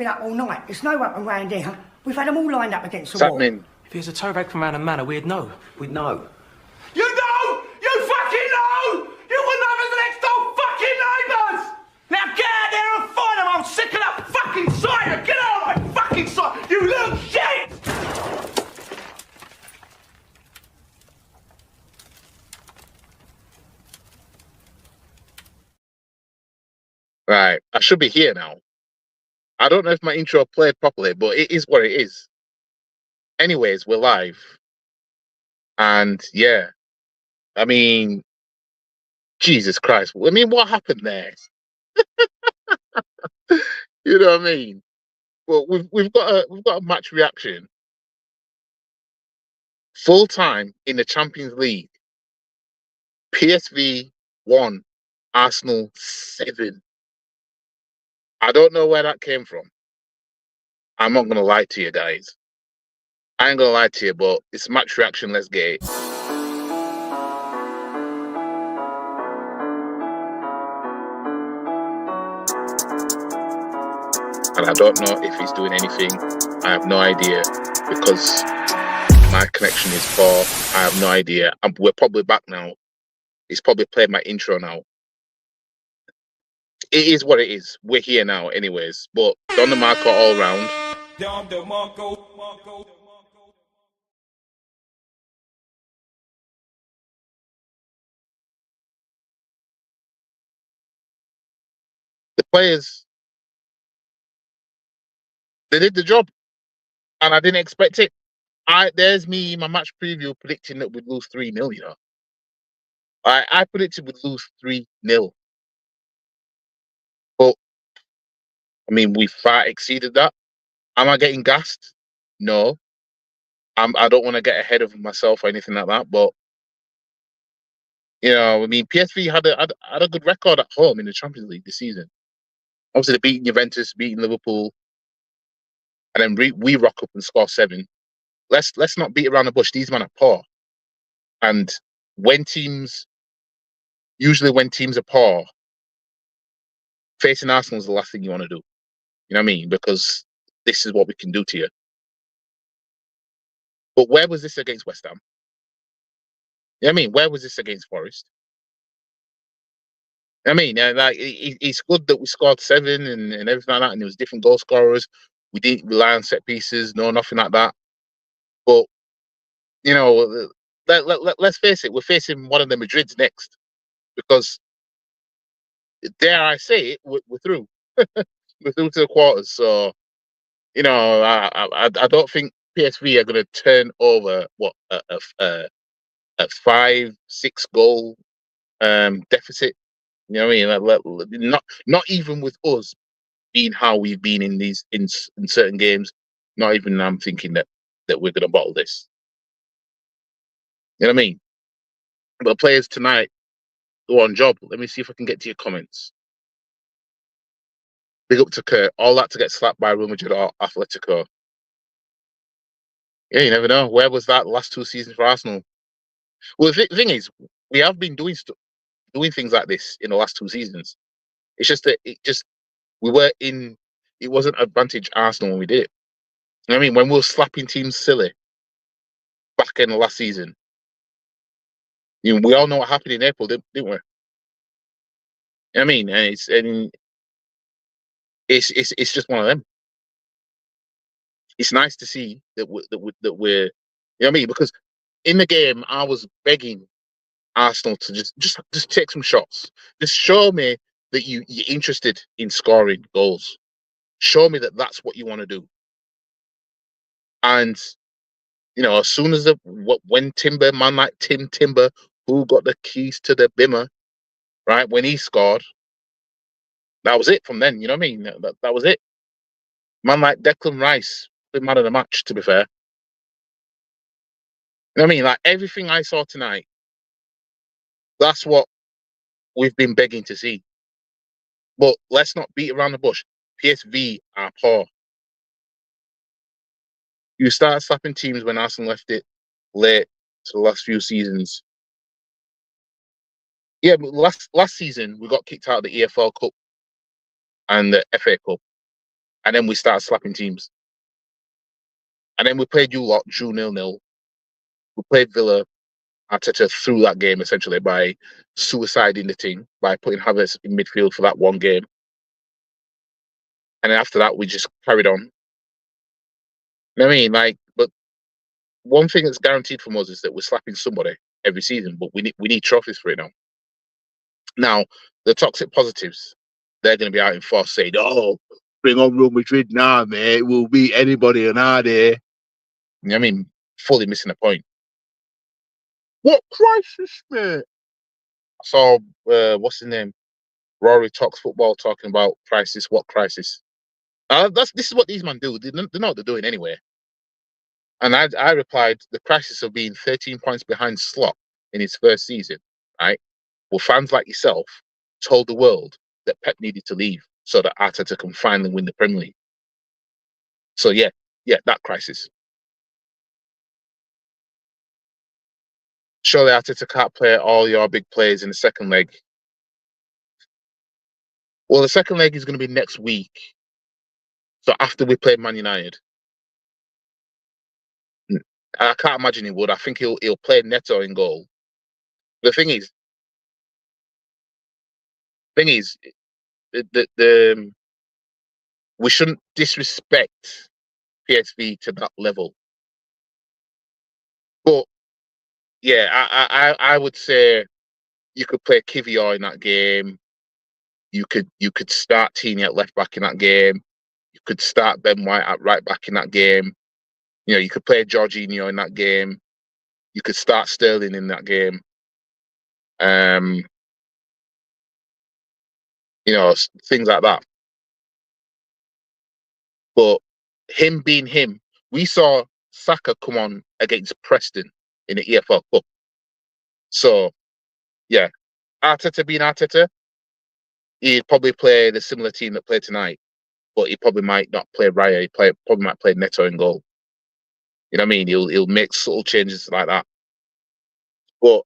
been up all night. There's no one around here. We've had them all lined up against the What's wall. happening? If it was a tow bag from around a manor, we'd know. We'd know. You know! You fucking know! You wouldn't have us next door fucking neighbours! Now get out there and find them! I'm sick of that fucking sight! Get out of my fucking sight! You little shit! Right, I should be here now. I don't know if my intro played properly, but it is what it is. Anyways, we're live. And yeah, I mean, Jesus Christ. I mean, what happened there? You know what I mean? Well, we've got a match reaction. Full time in the Champions League. PSV 1, Arsenal 7. I don't know where that came from. I'm not gonna lie to you guys. I ain't gonna lie to you, but it's match reaction. Let's get it. And I don't know if he's doing anything. I have no idea because my connection is poor. I have no idea. We're probably back now. He's probably played my intro now. It is what it is. We're here now, anyways. But Don DeMarco all round. The players, they did the job, and I didn't expect it. There's me, my match preview, predicting that we'd lose 3-0. You know, I predicted we'd lose 3-0. But I mean, we far exceeded that. Am I getting gassed? No. I don't want to get ahead of myself or anything like that. But you know, I mean, PSV had a good record at home in the Champions League this season. Obviously, they beating Juventus, beating Liverpool, and then we rock up and score 7. Let's not beat around the bush. These men are poor, and usually when teams are poor, facing Arsenal is the last thing you want to do. You know what I mean? Because this is what we can do to you. But where was this against West Ham? You know what I mean? Where was this against Forest? I mean, like it's good that we scored 7 and everything like that, and there was different goal scorers. We didn't rely on set pieces, no, nothing like that. But you know, let's face it, we're facing one of the Madrids next, because dare I say it, we're through. We're through to the quarters. So you know, I don't think PSV are going to turn over a 5-6 goal deficit. You know what I mean? Not even with us being how we've been in certain games. Not even I'm thinking that we're going to bottle this. You know what I mean? But the players tonight go on job. Let me see if I can get to your comments. Big up to Kurt. All that to get slapped by Real Madrid or Atletico. Yeah, you never know. Where was that last 2 seasons for Arsenal? Well, the thing is, we have been doing things like this in the last 2 seasons. It's just that it wasn't advantage Arsenal when we did it. You know what I mean? When we were slapping teams silly back in the last season, you know, we all know what happened in April, didn't we? You know what I mean? And it's just one of them. It's nice to see that we're, you know what I mean? Because in the game, I was begging Arsenal to just take some shots. Just show me that you're interested in scoring goals. Show me that that's what you want to do. And you know, as soon as when Timber, man like Timber, who got the keys to the bimmer, right? When he scored, that was it from then. You know what I mean? That was it. Man like Declan Rice, the man of the match, to be fair. You know what I mean? Like everything I saw tonight, that's what we've been begging to see. But let's not beat around the bush. PSV are poor. You start slapping teams when Arsenal left it late to the last few seasons. Yeah, but last season we got kicked out of the EFL Cup and the FA Cup. and then we started slapping teams. And then we played you lot, drew 0-0. We played Villa. Arteta threw that game essentially by suiciding the team, by putting Havertz in midfield for that one game. And then after that, we just carried on. You know what I mean? Like, but one thing that's guaranteed from us is that we're slapping somebody every season, but we need trophies for it now. Now, the toxic positives, they're going to be out in force saying, "Oh, bring on Real Madrid now, mate. We'll beat anybody on our day." You know what I mean? Fully missing the point. What crisis, mate? I saw, what's his name? Rory Talks Football talking about crisis. What crisis? This is what these men do. They know what they're doing anyway. And I replied, the crisis of being 13 points behind Slot in his first season, right? Well, fans like yourself told the world that Pep needed to leave so that Arteta can finally win the Premier League. So yeah, that crisis. Surely Arteta can't play all your big players in the second leg. Well, the second leg is going to be next week. So after we play Man United. I can't imagine he would. I think he'll play Neto in goal. The thing is, we shouldn't disrespect PSV to that level. But yeah, I would say you could play Kivior in that game. You could start Tini at left back in that game. You could start Ben White at right back in that game. You know, you could play Jorginho in that game. You could start Sterling in that game. You know, things like that. But him being him, we saw Saka come on against Preston in the EFL Cup. So, yeah, Arteta being Arteta, he'd probably play the similar team that played tonight, but he probably might not play Raya. He probably might play Neto in goal. You know what I mean? He'll make subtle changes like that. But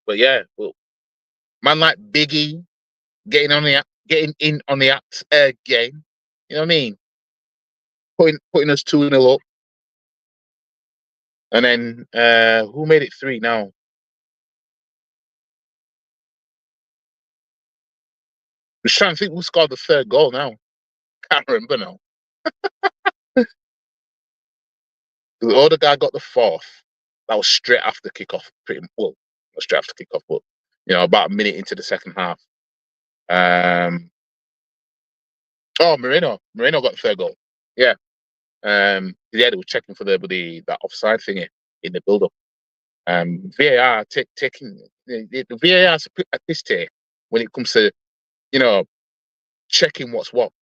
yeah, well, man like Biggie getting in on the act game. You know what I mean? Putting us 2-0 up. And then who made it 3 now? I'm just trying to think who scored the third goal now. Can't remember now. The other guy got the fourth. That was straight after kickoff. Not straight after kickoff, but you know, about a minute into the second half. Moreno got the third goal. Yeah. They were checking for that offside thingy in the build-up. VAR taking the VAR's a piss take when it comes to, you know, checking what's what.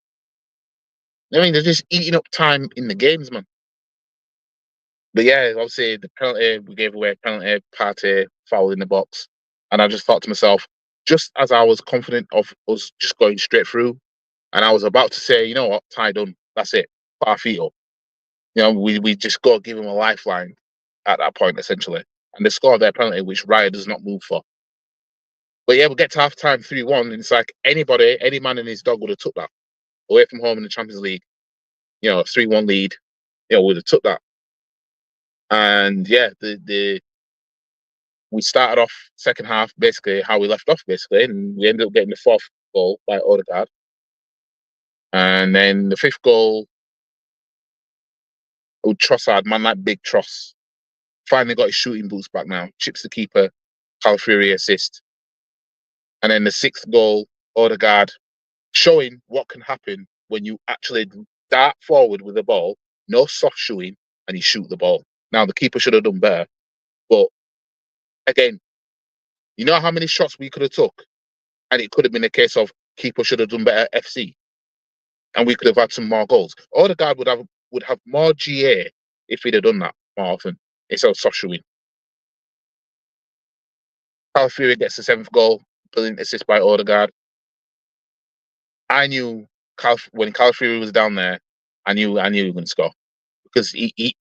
I mean, they're just eating up time in the games, man. But yeah, obviously the penalty, we gave away a penalty, Partey, foul in the box. And I just thought to myself, just as I was confident of us just going straight through, and I was about to say, you know what, tie done, that's it, put our feet up. You know, we just got to give him a lifeline at that point, essentially. And they scored their penalty, which Raya does not move for. But yeah, we get to half time 3-1, and it's like any man and his dog would have took that away from home in the Champions League. You know, 3-1 lead, you know, would have took that. And yeah, we started off second half basically how we left off, basically, and we ended up getting the fourth goal by Odegaard. And then the fifth goal, Trossard, man like big Tross, finally got his shooting boots back now, chips the keeper, Calafiori assist. And then the sixth goal, Odegaard, showing what can happen when you actually dart forward with the ball, no soft shoeing, and you shoot the ball. Now, the keeper should have done better, but again, you know how many shots we could have took, and it could have been a case of keeper should have done better FC, and we could have had some more goals. Odegaard would have more GA if he'd have done that more often instead of soft shoeing. Calafiori gets the 7th goal, brilliant assist by Odegaard. I knew when Calafiori was down there, I knew he was going to score because he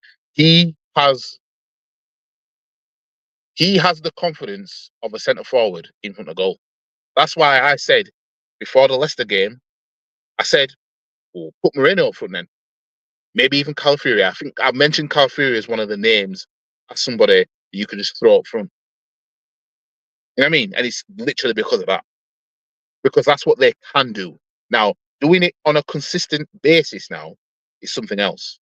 has the confidence of a centre forward in front of goal. That's why I said before the Leicester game, I said Or put Moreno up front then. Maybe even Calafiori. I think I mentioned Calafiori as one of the names as somebody you could just throw up front. You know what I mean? And it's literally because of that. Because that's what they can do. Now, doing it on a consistent basis now is something else.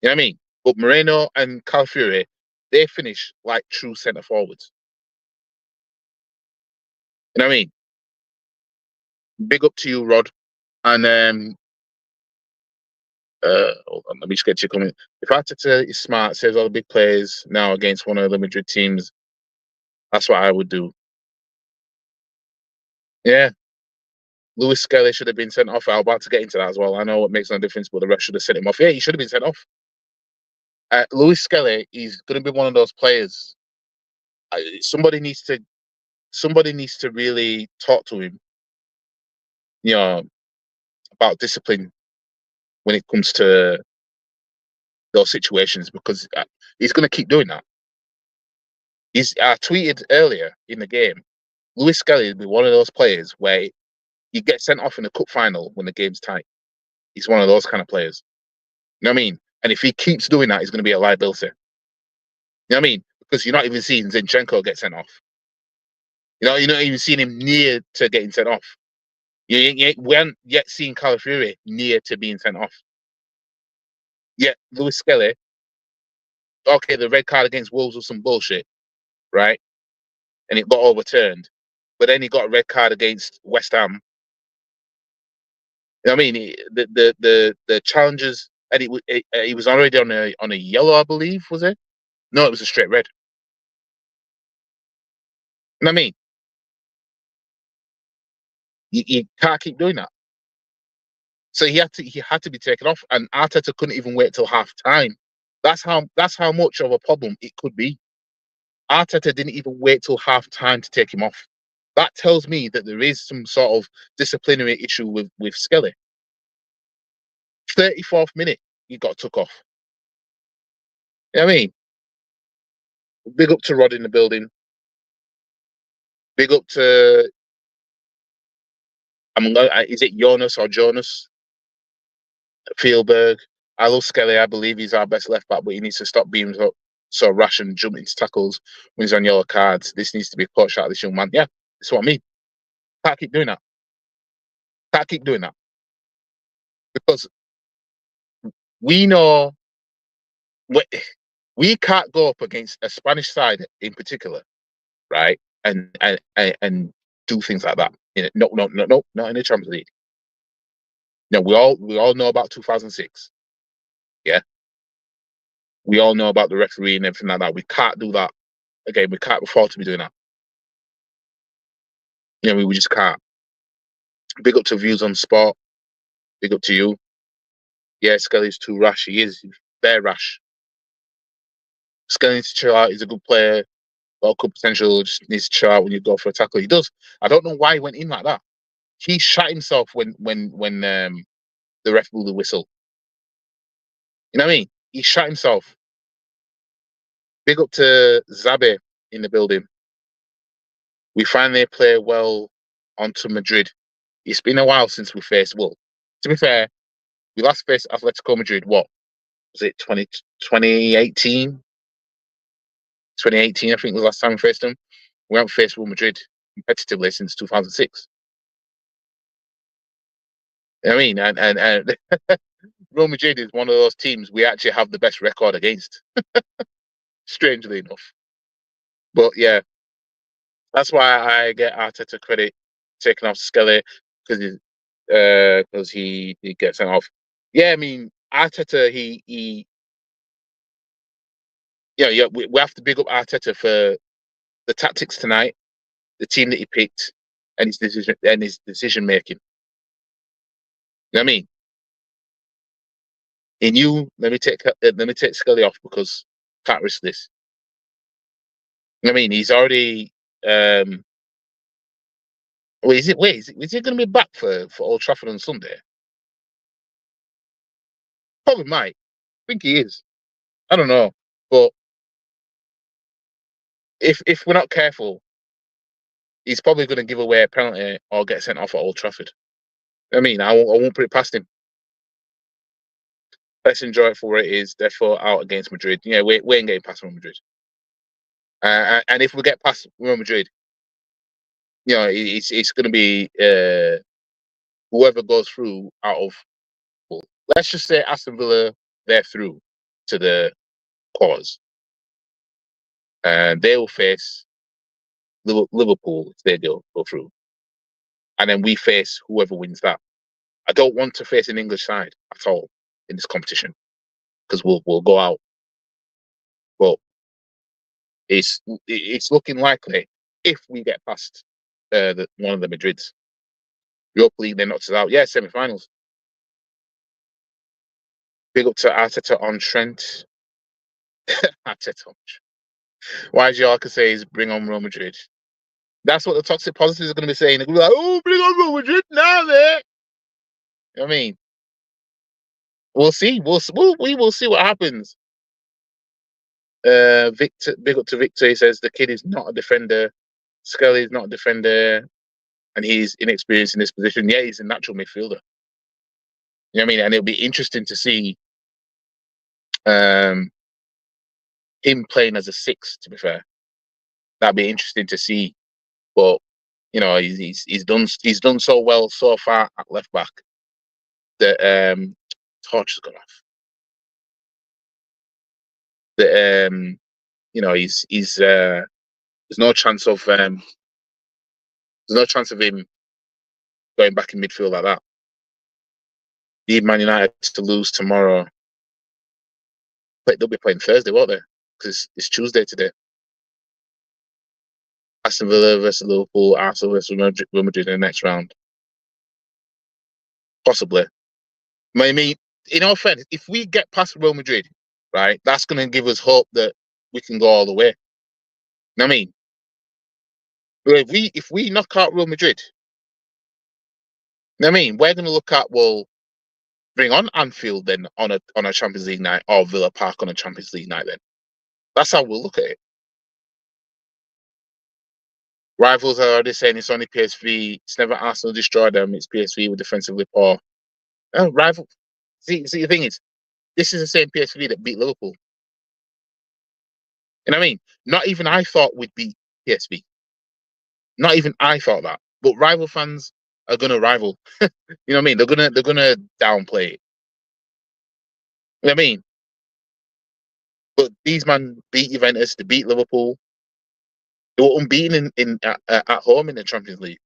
You know what I mean? But Moreno and Calafiori, they finish like true centre forwards. You know what I mean? Big up to you, Rod. And hold on, let me just get to your comment. If Arteta is smart, saves all the big players now against one of the Madrid teams, that's what I would do. Yeah. Luis Skelly should have been sent off. I'm about to get into that as well. I know it makes no difference, but the ref should have sent him off. Yeah, he should have been sent off. Luis Skelly, he's going to be one of those players. Somebody needs to really talk to him, you know, about discipline when it comes to those situations, because he's going to keep doing that. I tweeted earlier in the game, Luis Skelly will be one of those players where you get sent off in a cup final when the game's tight. He's one of those kind of players. You know what I mean? And if he keeps doing that, he's going to be a liability. You know what I mean? Because you're not even seeing Zinchenko get sent off. You know, you're not even seeing him near to getting sent off. We haven't yet seen Calafiori near to being sent off. Yet Luis Skelly, okay, the red card against Wolves was some bullshit, right? And it got overturned. But then he got a red card against West Ham. You know what I mean? The challenges, and he was already on a yellow, I believe, was it? No, it was a straight red. You know what I mean? You can't keep doing that. So he had to be taken off, and Arteta couldn't even wait till half time. That's how much of a problem it could be. Arteta didn't even wait till half time to take him off. That tells me that there is some sort of disciplinary issue with Skelly. 34th minute, he got took off. You know what I mean? Big up to Rod in the building. Big up to is it Jonas or Jonas? Fielberg. I love Skelly. I believe he's our best left back, but he needs to stop being so rash and jump into tackles when he's on yellow cards. This needs to be coached out of this young man. Yeah, that's what I mean. Can't keep doing that. Can't keep doing that. Because we know we can't go up against a Spanish side in particular, right? And do things like that. No, not in the Champions League. No, we all know about 2006. Yeah. We all know about the referee and everything like that. We can't do that again. We can't afford to be doing that. You know, we just can't. Big up to Views on Sport. Big up to you. Yeah, Skelly's too rash. He is very rash. Skelly needs to chill out. He's a good player. Got good potential. Just needs to chill out when you go for a tackle. He does. I don't know why he went in like that. He shot himself when the ref blew the whistle. You know what I mean? He shot himself. Big up to Zabe in the building. We finally play well onto Madrid. It's been a while since we faced. Well, to be fair, we last faced Atletico Madrid. What was it? 2018? 2018, I think, was the last time we faced them. We haven't faced Real Madrid competitively since 2006. You know what I mean? And Real Madrid is one of those teams we actually have the best record against. Strangely enough. But yeah, that's why I get Arteta credit taking off Skelly, because he gets sent off. Yeah, I mean Arteta, he yeah, we have to big up Arteta for the tactics tonight, the team that he picked, and his decision making. You know what I mean? He knew, let me take Skelly off because can't risk this. You know what I mean? He's already is he going to be back for Old Trafford on Sunday? Probably might. I think he is. I don't know. But if we're not careful, he's probably going to give away a penalty or get sent off at Old Trafford. I mean, I won't put it past him. Let's enjoy it for what it is. Therefore, out against Madrid. Yeah, we ain't getting past Real Madrid. And if we get past Real Madrid, you know, it's going to be whoever goes through out of. Well, let's just say Aston Villa, they're through to the quarters, and they will face Liverpool if they go through, and then we face whoever wins that. I don't want to face an English side at all in this competition because we'll go out, but it's looking likely if we get past one of the Madrids. Europa League, they knocked us out. Yeah, semi-finals. Big up to Arteta on Trent. Arteta on Trent. YGR can say is bring on Real Madrid. That's what the toxic positives are going to be saying. They're going to be like, oh, bring on Real Madrid now, there. You know what I mean? We'll see. We will see what happens. Victor, big up to Victor. He says the kid is not a defender. Scully is not a defender, and he's inexperienced in this position. Yeah, he's a natural midfielder. You know what I mean? And it'll be interesting to see him playing as a six. To be fair, that'd be interesting to see. But you know, he's done so well so far at left back that torch has gone off. That you know, he's there's no chance of him going back in midfield like that. Need Man United to lose tomorrow. But they'll be playing Thursday, won't they? Because it's Tuesday today. Aston Villa versus Liverpool, Arsenal versus Real Madrid in the next round. Possibly. I mean, in all fairness, if we get past Real Madrid, right, that's going to give us hope that we can go all the way. You know what I mean? But if we knock out Real Madrid, you know what I mean? We're going to look at, well, bring on Anfield then on a Champions League night, or Villa Park on a Champions League night then. That's how we'll look at it. Rivals are already saying it's only PSV. It's never Arsenal destroy them. It's PSV with defensively poor. Rival. See, the thing is, this is the same PSV that beat Liverpool. You know what I mean? Not even I thought we'd beat PSV. Not even I thought that. But rival fans are gonna rival. You know what I mean? They're gonna downplay it. You know what I mean? But these men beat Juventus, they beat Liverpool. They were unbeaten at home in the Champions League.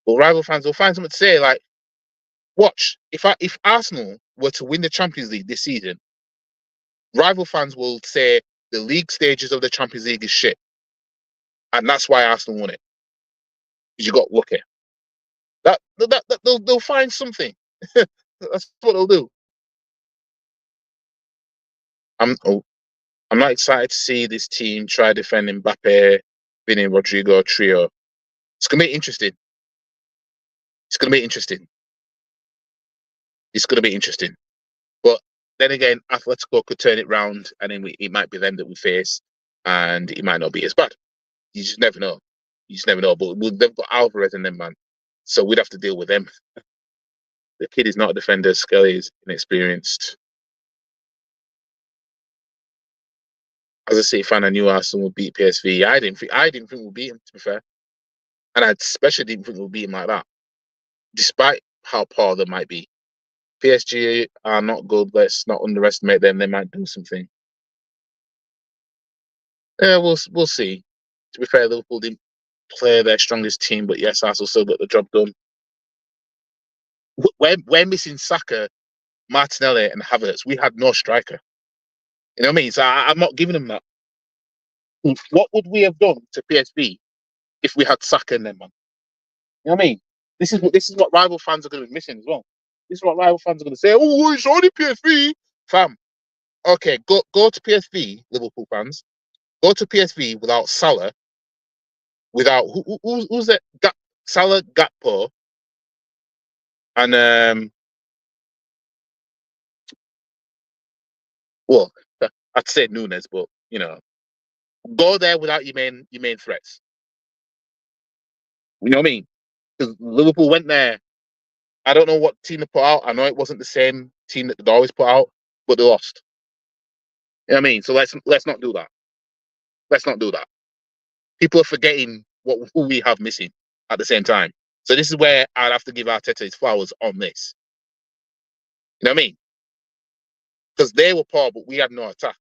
But rival fans will find something to say. Like, watch, if Arsenal were to win the Champions League this season, rival fans will say the league stages of the Champions League is shit, and that's why Arsenal won it. Because you got lucky. They'll find something. That's what they'll do. I'm not excited to see this team try defending Mbappe, Vinny, Rodrigo trio. It's gonna be interesting. It's gonna be interesting. It's gonna be interesting. But then again, Atletico could turn it round, and then it might be them that we face, and it might not be as bad. You just never know. You just never know. But they've got Alvarez and them, man. So we'd have to deal with them. The kid is not a defender. Skelly is inexperienced. As a City fan, I knew Arsenal would beat PSV. I didn't think we'd beat them, to be fair. And I especially didn't think we'd beat them like that. Despite how poor they might be. PSG are not good. Let's not underestimate them. They might do something. Yeah, we'll see. To be fair, Liverpool didn't play their strongest team, but yes, Arsenal still got the job done. We're missing Saka, Martinelli, and Havertz. We had no striker. You know what I mean? So I'm not giving them that. What would we have done to PSV if we had Saka and them, man? You know what I mean? This is what rival fans are going to be missing as well. This is what rival fans are going to say. Oh, it's only PSV, fam. Okay, go to PSV, Liverpool fans. Go to PSV without Salah, without who's that? Salah, Gakpo, and well, I'd say Nunes, but you know, go there without your main threats. You know what I mean? Because Liverpool went there I don't know what team they put out. I know it wasn't the same team that they'd always put out, but they lost. You know what I mean? So let's not do that. Let's not do that. People are forgetting who we have missing at the same time. So this is where I'd have to give Arteta his flowers on this. You know what I mean? Because they were poor, but we had no attack.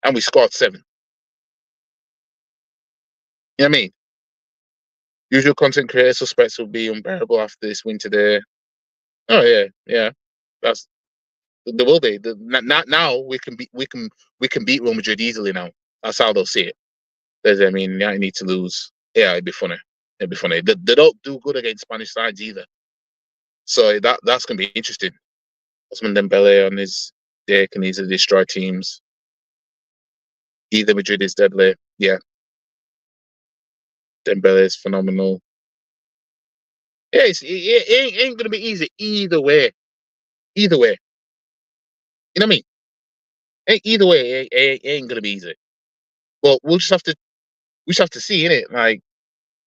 And we scored 7. You know what I mean? Usual content creator suspects will be unbearable after this win today. Oh yeah. There will be. Now we can beat Real Madrid easily now. That's how they'll see it. I mean, I need to lose. Yeah, it'd be funny. It'd be funny. They don't do good against Spanish sides either. So that's gonna be interesting. Osman Dembele on his day can easily destroy teams. Either Madrid is deadly. Yeah. Dembele is phenomenal. Yeah, it ain't gonna be easy either way. Either way. You know what I mean? Either way, it ain't gonna be easy. But we just have to see, innit? Like,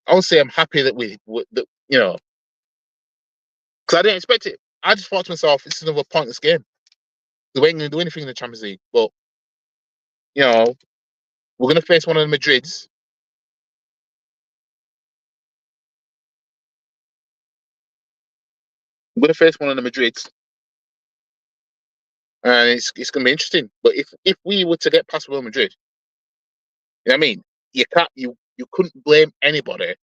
I would say I'm happy that because I didn't expect it. I just thought to myself, it's another pointless game. We ain't gonna do anything in the Champions League. But we're gonna face one of the Madrids. We're gonna face one of the Madrids, and it's gonna be interesting. But if we were to get past Real Madrid, you know what I mean? You couldn't blame anybody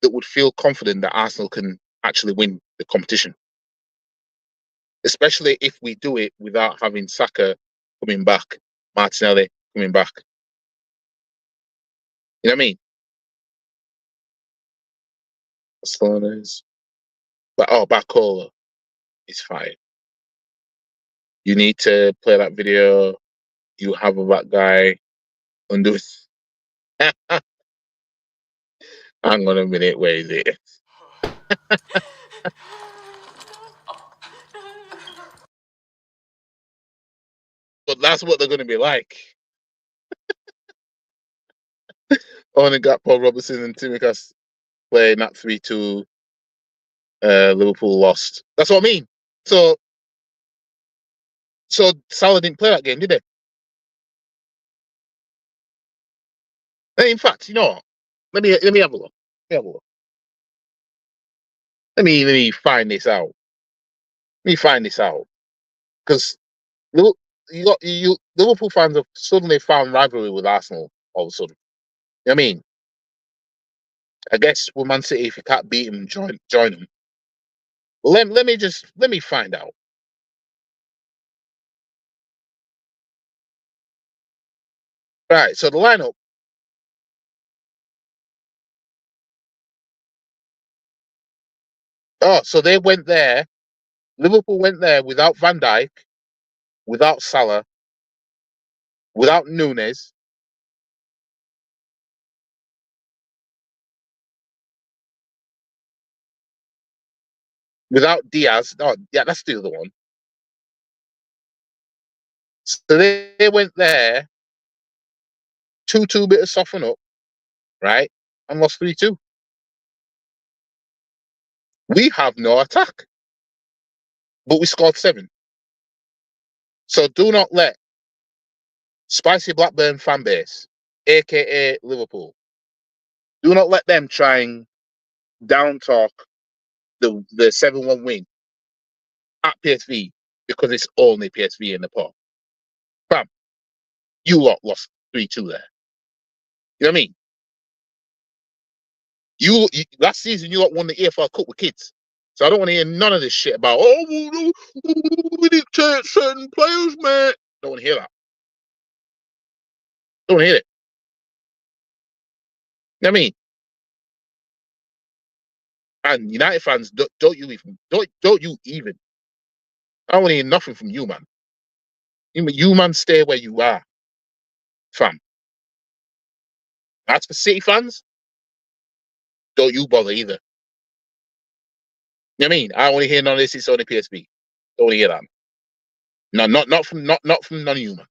that would feel confident that Arsenal can actually win the competition. Especially if we do it without having Saka coming back, Martinelli coming back. You know what I mean? Barcelona's. But Barcola is fine. You need to play that video you have of that guy undo. Hang on a minute, where is it? But that's what they're going to be like. Only got Paul Robertson and Tsimikas playing that 3-2. Liverpool lost. That's what I mean. So Salah didn't play that game, did they? In fact, you know what? Let me have a look. Let me find this out. Because Liverpool fans have suddenly found rivalry with Arsenal all of a sudden. You know what I mean? I guess with Man City, if you can't beat them, join them. Let me find out. Right, so the lineup. Oh, so they went there. Liverpool went there without Van Dijk, without Salah, without Nunes, without Diaz. Oh, yeah, that's the other one. So they went there, 2-2 bit of soften up, right? And lost 3-2. We have no attack, but we scored 7. So do not let Spicy Blackburn fan base, aka Liverpool, do not let them try and down talk the 7-1 win at PSV because it's only PSV in the pot. Fam, you lot lost 3-2 there. You know what I mean? You last season you lot won the EFL Cup with kids. So I don't want to hear none of this shit about we dictate certain players, mate. Don't want to hear that. Don't want to hear it. You know what I mean? And United fans, don't you even. I don't want to hear nothing from you, man. You man, stay where you are, fam. As for City fans, don't you bother either. You know what I mean? I don't want to hear none of this. It's only PSV. Don't want to hear that. No, not from none of you, man.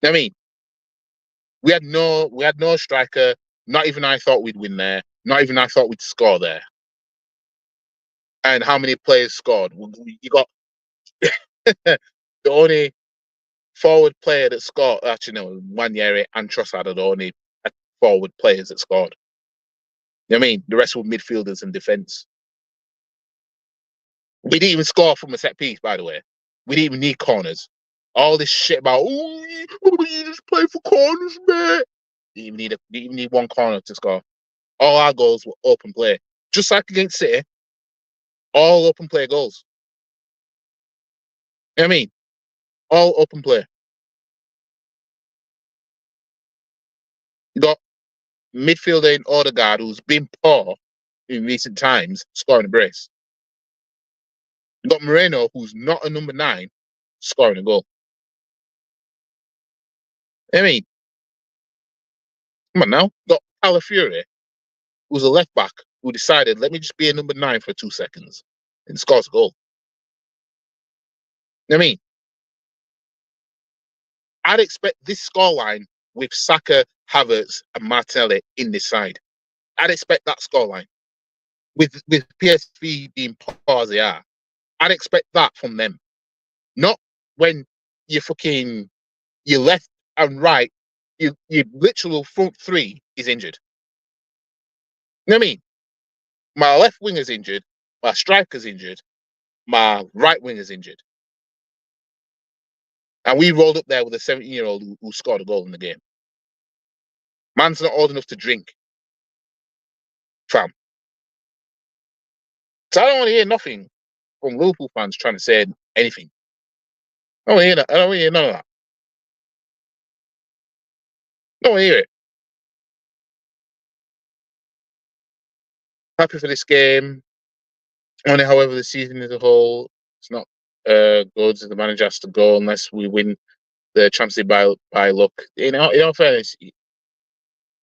You know what I mean? We had no striker. Not even I thought we'd win there. Not even I thought we'd score there. And how many players scored? You got the only forward player that scored. Actually, no, Wanyeri and Trossard are the only forward players that scored. You know what I mean? The rest were midfielders and defence. We didn't even score from a set piece, by the way. We didn't even need corners. All this shit about, you just play for corners, mate. Didn't even need one corner to score. All our goals were open play. Just like against City, all open play goals. You know what I mean? All open play. You got midfielder in Odegaard, who's been poor in recent times, scoring a brace. You got Moreno, who's not a number 9, scoring a goal. You know what I mean? Come on now. You got Calafiori, who's a left back, who decided, let me just be a number 9 for 2 seconds and scores a goal. You know what I mean? I'd expect this scoreline with Saka, Havertz, and Martinelli in this side. I'd expect that scoreline. With PSV being poor as they are, I'd expect that from them. Not when your left and right, your literal front 3 is injured. You know what I mean? My left wing is injured, my striker's injured, my right wing is injured. And we rolled up there with a 17-year-old who scored a goal in the game. Man's not old enough to drink. Fam. So I don't want to hear nothing from Liverpool fans trying to say anything. I don't want to hear that. I don't want to hear none of that. I don't want to hear it. Happy for this game. Only, however, the season as a whole, it's not good. The manager has to go unless we win the Champions League by luck. In all fairness,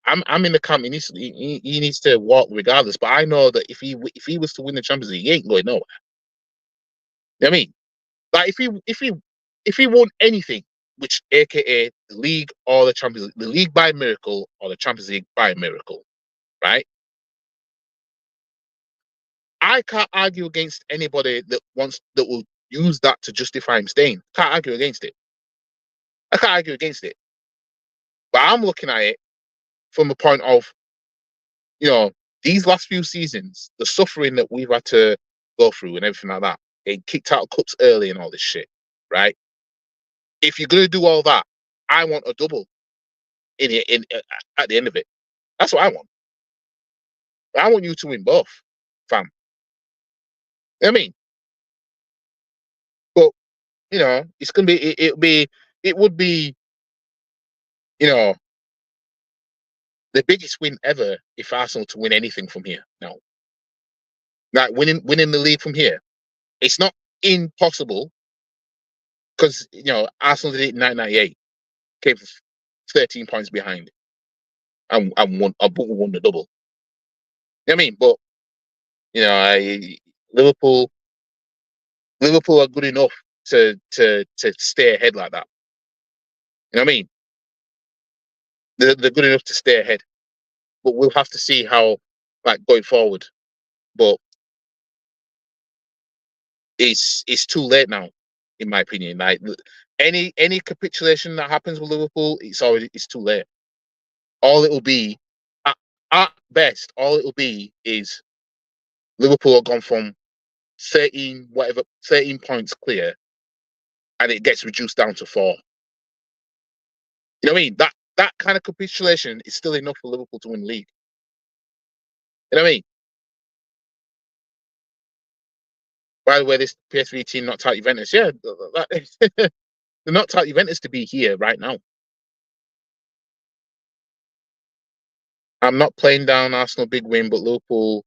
I'm in the camp. He needs to walk regardless. But I know that if he was to win the Champions League, he ain't going nowhere. You know what I mean? Like if he won anything, which AKA the league or the Champions League, the league by miracle or the Champions League by miracle, right? I can't argue against anybody that will use that to justify him staying. Can't argue against it. I can't argue against it. But I'm looking at it from the point of, these last few seasons, the suffering that we've had to go through and everything like that, getting kicked out of cups early and all this shit, right? If you're gonna do all that, I want a double at the end of it. That's what I want. I want you to win both, fam. You know what I mean? But it's gonna be it would be the biggest win ever if Arsenal to win anything from here. No. Like winning the league from here. It's not impossible because Arsenal did it in 1998, came 13 points behind and won the double. You know what I mean? But Liverpool are good enough to stay ahead like that. You know what I mean? They're good enough to stay ahead, but we'll have to see how, going forward. But it's too late now, in my opinion. Like any capitulation that happens with Liverpool, it's too late. All it will be, at best, is Liverpool have gone from 13 points clear, and it gets reduced down to 4. You know what I mean? That kind of capitulation is still enough for Liverpool to win the league. You know what I mean? By the way, this PSV team knocked out Juventus. Yeah, they're knocked out Juventus to be here right now. I'm not playing down Arsenal big win, but Liverpool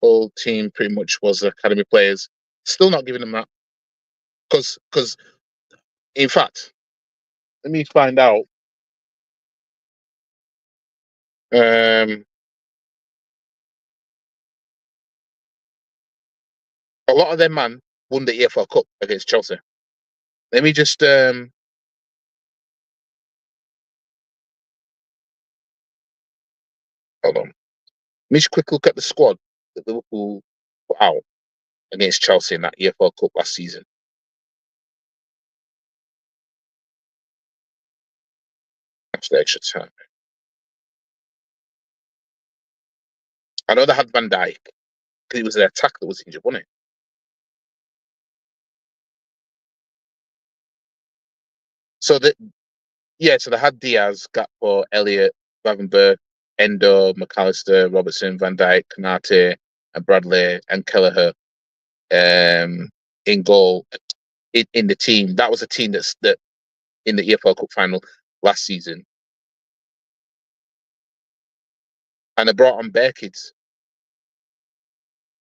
whole team pretty much was academy players. Still not giving them that. Because in fact, let me find out. A lot of them man won the EFL Cup against Chelsea. Let me just hold on. Mitch, quick look at the squad that Liverpool put out against Chelsea in that EFL Cup last season. After extra time. I know they had Van Dijk, because it was their attack that was injured, wasn't it? So so they had Diaz, Gakpo, Elliott, Gravenberch, Endo, McAllister, Robertson, Van Dijk, Konate, and Bradley and Kelleher in goal in the team. That was a team that in the EFL Cup final last season. And they brought on bare kids.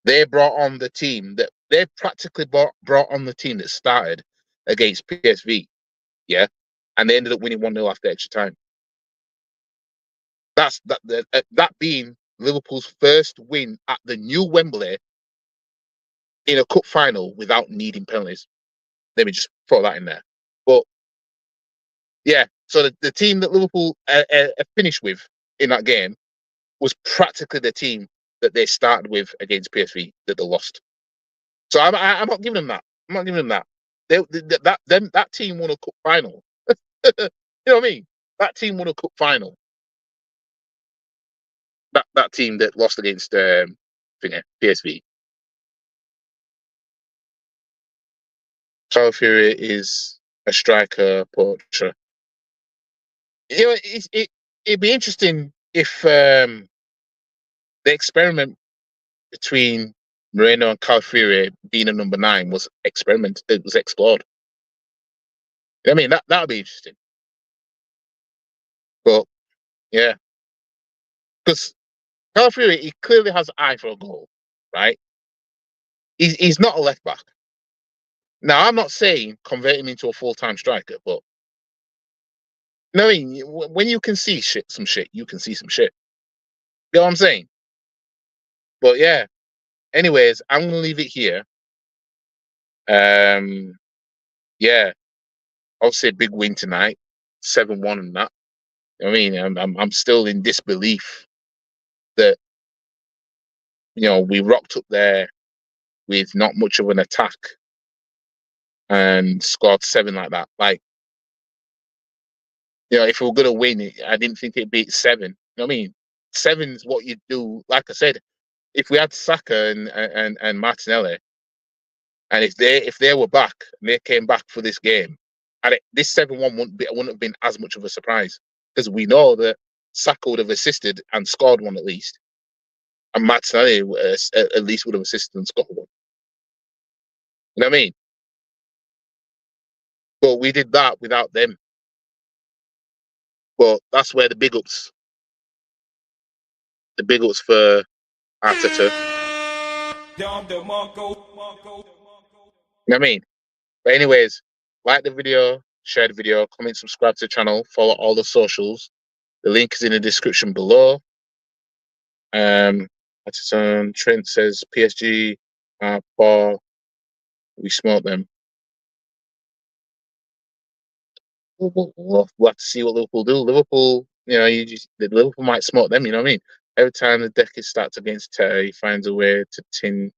They brought on the team that they practically brought on the team that started against PSV. Yeah. And they ended up winning 1-0 after extra time. That being Liverpool's first win at the new Wembley in a cup final without needing penalties. Let me just throw that in there. But yeah, so the team that Liverpool finished with in that game was practically the team that they started with against PSV that they lost. So I'm not giving them that. I'm not giving them that. That team won a cup final. You know what I mean? That team won a cup final. That team that lost against PSV. Calafiori is a striker poacher. You know, it'd be interesting if the experiment between Moreno and Calafiori being a number 9 was explored. You know what I mean? That would be interesting. But yeah, because Calafiori, he clearly has an eye for a goal, right? He's not a left back. Now, I'm not saying convert him into a full-time striker, but you know what I mean? When you can see some shit, you can see some shit. You know what I'm saying? But yeah. Anyways, I'm gonna leave it here. Yeah. Obviously a big win tonight. 7-1 and that. You know what I mean? I'm still in disbelief that we rocked up there with not much of an attack and scored 7 like that. Like, if we were gonna win it, I didn't think it'd beat 7. You know what I mean? 7's what you do. Like I said, if we had Saka and Martinelli, and if they were back and they came back for this game, and this 7-1 wouldn't have been as much of a surprise, because we know that Saka would have assisted and scored one at least, and Martinelli at least would have assisted and scored one. You know what I mean? But we did that without them. But that's where the big ups for Arteta. You know what I mean? But anyways, like the video, share the video, comment, subscribe to the channel, follow all the socials. The link is in the description below. Trent says PSG Paul, we smoke them. We'll have to see what Liverpool do. Liverpool, Liverpool might smoke them. You know what I mean? Every time the decade starts against Terry, he finds a way to tin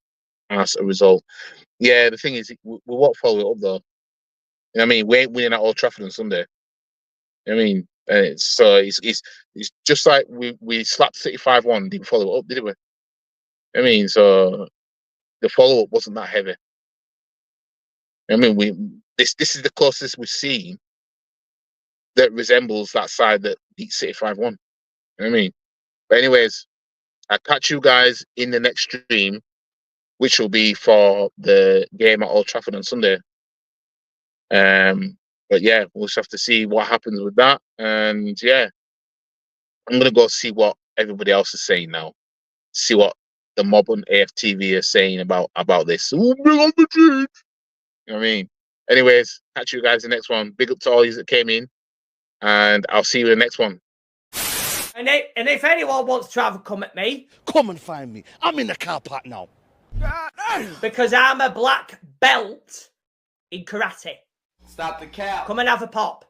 us a result. Yeah, the thing is, we won't follow it up though. You know what I mean? We ain't winning at Old Trafford on Sunday. You know what I mean? It's just like we slapped City 5-1, didn't follow it up, did we? I mean, so the follow up wasn't that heavy. I mean, this is the closest we've seen that resembles that side that beat City 5-1. You know what I mean? But anyways, I'll catch you guys in the next stream, which will be for the game at Old Trafford on Sunday. But yeah, we'll just have to see what happens with that. And yeah, I'm gonna go see what everybody else is saying now. See what the mob on AFTV is saying about this. Ooh, bring on the team. You know what I mean? Anyways, catch you guys in the next one. Big up to all you that came in, and I'll see you in the next one. And if anyone wants to have a come at me, come and find me. I'm in the car park now. Because I'm a black belt in karate. Stop the cap. Come and have a pop.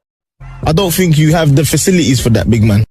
I don't think you have the facilities for that, big man.